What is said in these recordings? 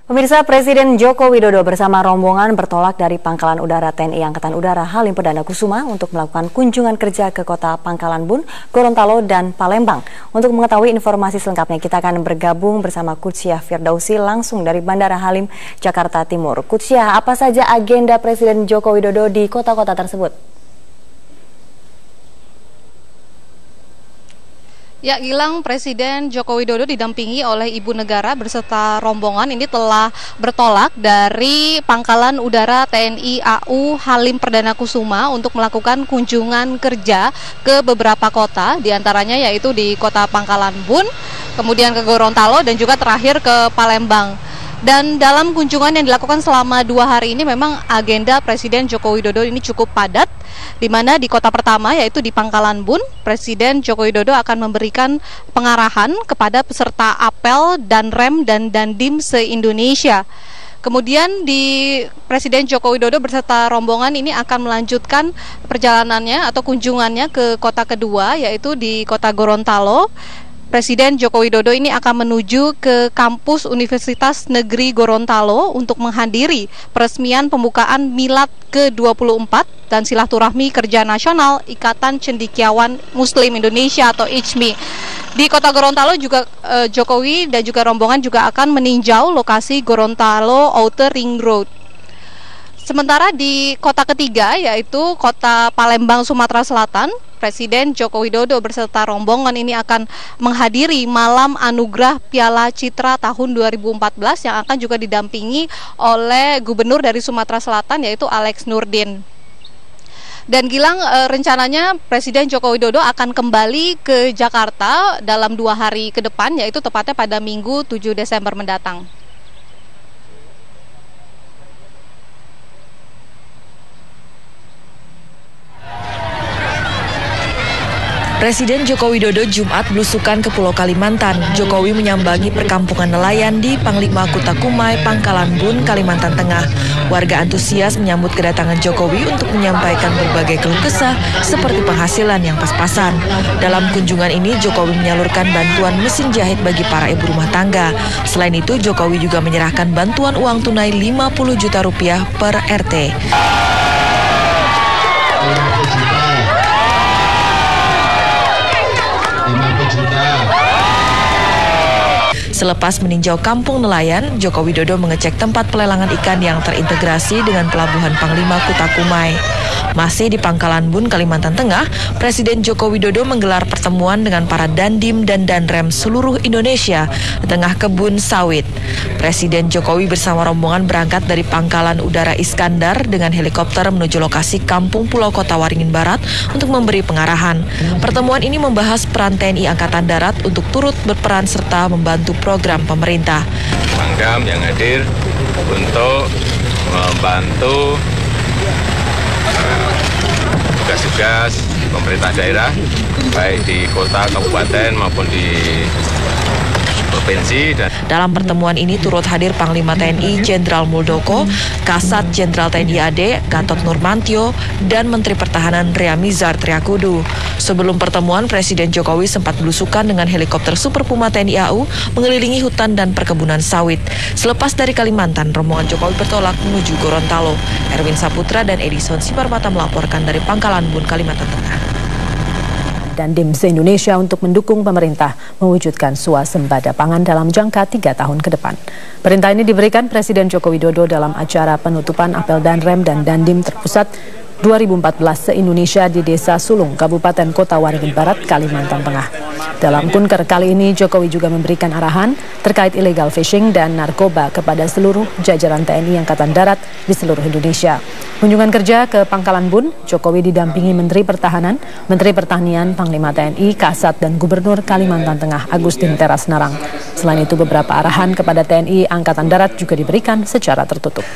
Pemirsa, Presiden Joko Widodo bersama rombongan bertolak dari Pangkalan Udara TNI Angkatan Udara Halim Perdana Kusuma untuk melakukan kunjungan kerja ke kota Pangkalan Bun, Gorontalo, dan Palembang. Untuk mengetahui informasi selengkapnya, kita akan bergabung bersama Kutsyah Firdausi langsung dari Bandara Halim, Jakarta Timur. Kutsyah, apa saja agenda Presiden Joko Widodo di kota-kota tersebut? Ya, Gilang, Presiden Joko Widodo didampingi oleh Ibu Negara beserta rombongan ini telah bertolak dari Pangkalan Udara TNI AU Halim Perdana Kusuma untuk melakukan kunjungan kerja ke beberapa kota, diantaranya yaitu di kota Pangkalan Bun, kemudian ke Gorontalo, dan juga terakhir ke Palembang. Dan dalam kunjungan yang dilakukan selama 2 hari ini memang agenda Presiden Joko Widodo ini cukup padat, di mana di kota pertama yaitu di Pangkalan Bun, Presiden Joko Widodo akan memberikan pengarahan kepada peserta apel Danrem dan Dandim se-Indonesia. Kemudian Presiden Joko Widodo beserta rombongan ini akan melanjutkan perjalanannya atau kunjungannya ke kota kedua yaitu di kota Gorontalo. Presiden Joko Widodo ini akan menuju ke kampus Universitas Negeri Gorontalo untuk menghadiri peresmian pembukaan Milad ke-24 dan silaturahmi kerja nasional Ikatan Cendekiawan Muslim Indonesia atau ICMI. Di kota Gorontalo juga Jokowi dan juga rombongan juga akan meninjau lokasi Gorontalo Outer Ring Road. Sementara di kota ketiga yaitu kota Palembang, Sumatera Selatan, Presiden Joko Widodo beserta rombongan ini akan menghadiri Malam Anugerah Piala Citra tahun 2014 yang akan juga didampingi oleh Gubernur dari Sumatera Selatan yaitu Alex Nurdin. Dan Gilang, rencananya Presiden Joko Widodo akan kembali ke Jakarta dalam 2 hari ke depan yaitu tepatnya pada Minggu 7 Desember mendatang. Presiden Joko Widodo Jumat belusukan ke Pulau Kalimantan. Jokowi menyambangi perkampungan nelayan di Panglima Kutakumai, Pangkalan Bun, Kalimantan Tengah. Warga antusias menyambut kedatangan Jokowi untuk menyampaikan berbagai keluh kesah seperti penghasilan yang pas-pasan. Dalam kunjungan ini, Jokowi menyalurkan bantuan mesin jahit bagi para ibu rumah tangga. Selain itu, Jokowi juga menyerahkan bantuan uang tunai 50 juta rupiah per RT. Selepas meninjau kampung nelayan, Joko Widodo mengecek tempat pelelangan ikan yang terintegrasi dengan pelabuhan Panglima Kutakumai. Masih di Pangkalan Bun, Kalimantan Tengah, Presiden Joko Widodo menggelar pertemuan dengan para dandim dan danrem seluruh Indonesia di tengah kebun sawit. Presiden Jokowi bersama rombongan berangkat dari Pangkalan Udara Iskandar dengan helikopter menuju lokasi Kampung Pulau Kota Waringin Barat untuk memberi pengarahan. Pertemuan ini membahas peran TNI Angkatan Darat untuk turut berperan serta membantu program pemerintah. Pangdam yang hadir untuk membantu tugas-tugas pemerintah daerah, baik di kota, kabupaten maupun di provinsi. Dalam pertemuan ini turut hadir Panglima TNI Jenderal Muldoko, Kasat Jenderal TNI AD Gatot Nurmantio, dan Menteri Pertahanan Ria Mizar Triakudu. Sebelum pertemuan, Presiden Jokowi sempat belusukan dengan helikopter Super Puma TNI AU mengelilingi hutan dan perkebunan sawit. Selepas dari Kalimantan, rombongan Jokowi bertolak menuju Gorontalo. Erwin Saputra dan Edison Siparmata melaporkan dari Pangkalan Bun, Kalimantan Tengah. Dandim se-Indonesia untuk mendukung pemerintah mewujudkan swasembada pangan dalam jangka 3 tahun ke depan. Perintah ini diberikan Presiden Joko Widodo dalam acara penutupan apel Danrem dan Dandim terpusat 2014 se-Indonesia di Desa Sulung, Kabupaten Kota Waringin Barat, Kalimantan Tengah. Dalam kunker kali ini, Jokowi juga memberikan arahan terkait illegal fishing dan narkoba kepada seluruh jajaran TNI Angkatan Darat di seluruh Indonesia. Kunjungan kerja ke Pangkalan Bun, Jokowi didampingi Menteri Pertahanan, Menteri Pertanian, Panglima TNI, Kasat, dan Gubernur Kalimantan Tengah Agustin Teras Narang. Selain itu, beberapa arahan kepada TNI Angkatan Darat juga diberikan secara tertutup.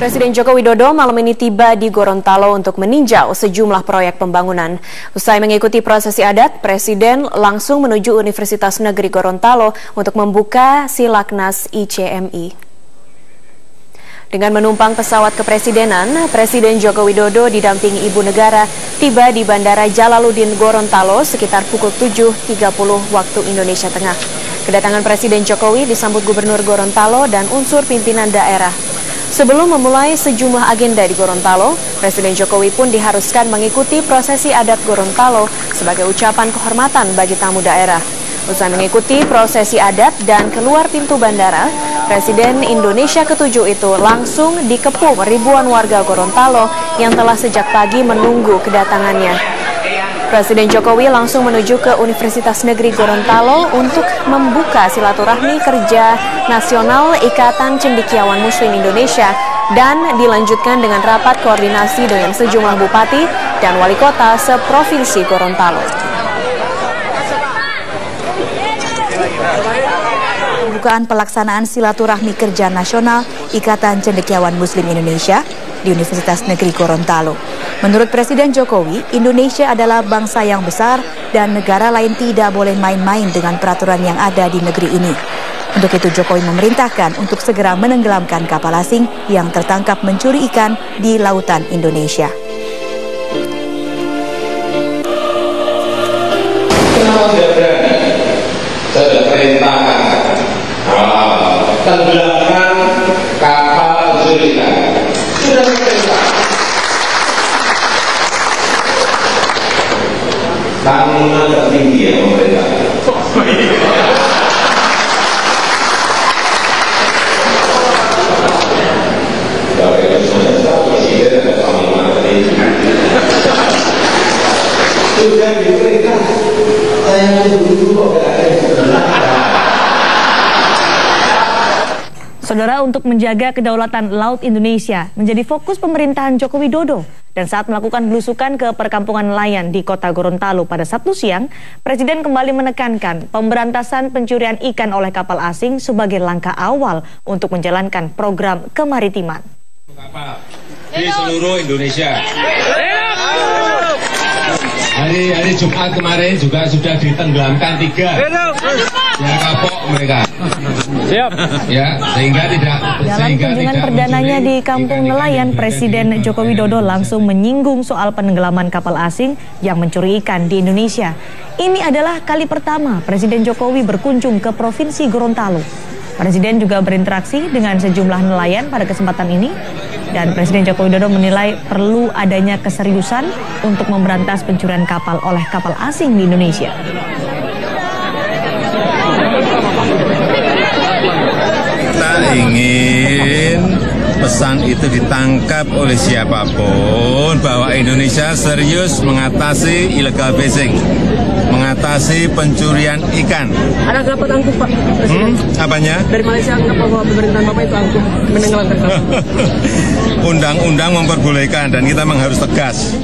Presiden Joko Widodo malam ini tiba di Gorontalo untuk meninjau sejumlah proyek pembangunan. Usai mengikuti prosesi adat, Presiden langsung menuju Universitas Negeri Gorontalo untuk membuka Silaknas ICMI. Dengan menumpang pesawat kepresidenan, Presiden Joko Widodo didampingi Ibu Negara tiba di Bandara Jalaluddin Gorontalo sekitar pukul 7.30 waktu Indonesia Tengah. Kedatangan Presiden Jokowi disambut Gubernur Gorontalo dan unsur pimpinan daerah. Sebelum memulai sejumlah agenda di Gorontalo, Presiden Jokowi pun diharuskan mengikuti prosesi adat Gorontalo sebagai ucapan kehormatan bagi tamu daerah. Usai mengikuti prosesi adat dan keluar pintu bandara, Presiden Indonesia ke-7 itu langsung dikepung ribuan warga Gorontalo yang telah sejak pagi menunggu kedatangannya. Presiden Jokowi langsung menuju ke Universitas Negeri Gorontalo untuk membuka silaturahmi kerja nasional Ikatan Cendekiawan Muslim Indonesia dan dilanjutkan dengan rapat koordinasi dengan sejumlah bupati dan wali kota seprovinsi Gorontalo. Pembukaan pelaksanaan silaturahmi kerja nasional Ikatan Cendekiawan Muslim Indonesia di Universitas Negeri Gorontalo. Menurut Presiden Jokowi, Indonesia adalah bangsa yang besar dan negara lain tidak boleh main-main dengan peraturan yang ada di negeri ini. Untuk itu Jokowi memerintahkan untuk segera menenggelamkan kapal asing yang tertangkap mencuri ikan di lautan Indonesia. Kenapa tidak berani? Saya sudah perintahkan tenggelamkan kapal pencuri ikan. Sudah diperintah. Tanggungan tertinggi ya pemerintah. Kalau itu sudah presiden ada tanggungan tertinggi. Sudah diperintah. Saya dulu kok Saudara, untuk menjaga kedaulatan laut Indonesia menjadi fokus pemerintahan Joko Widodo. Dan saat melakukan belusukan ke perkampungan nelayan di kota Gorontalo pada Sabtu siang, Presiden kembali menekankan pemberantasan pencurian ikan oleh kapal asing sebagai langkah awal untuk menjalankan program kemaritiman. Kapal di seluruh Indonesia. Hari Jumat kemarin juga sudah ditenggelamkan 3. Ya, kapok mereka. Siap. Ya, sehingga tidak. Dalam kunjungan perdananya di Kampung Nelayan, Presiden Joko Widodo langsung menyinggung soal penenggelaman kapal asing yang mencuri ikan di Indonesia. Ini adalah kali pertama Presiden Jokowi berkunjung ke Provinsi Gorontalo. Presiden juga berinteraksi dengan sejumlah nelayan pada kesempatan ini. Dan Presiden Joko Widodo menilai perlu adanya keseriusan untuk memberantas pencurian kapal oleh kapal asing di Indonesia. Kita ingin pesan itu ditangkap oleh siapapun bahwa Indonesia serius mengatasi illegal fishing, mengatasi pencurian ikan. Ada berapa angkut Pak Presiden? Apanya? Dari Malaysia anggap bahwa pemerintahan Bapak itu angkut menenggelamkan kapal. Undang-undang memperbolehkan dan kita memang harus tegas.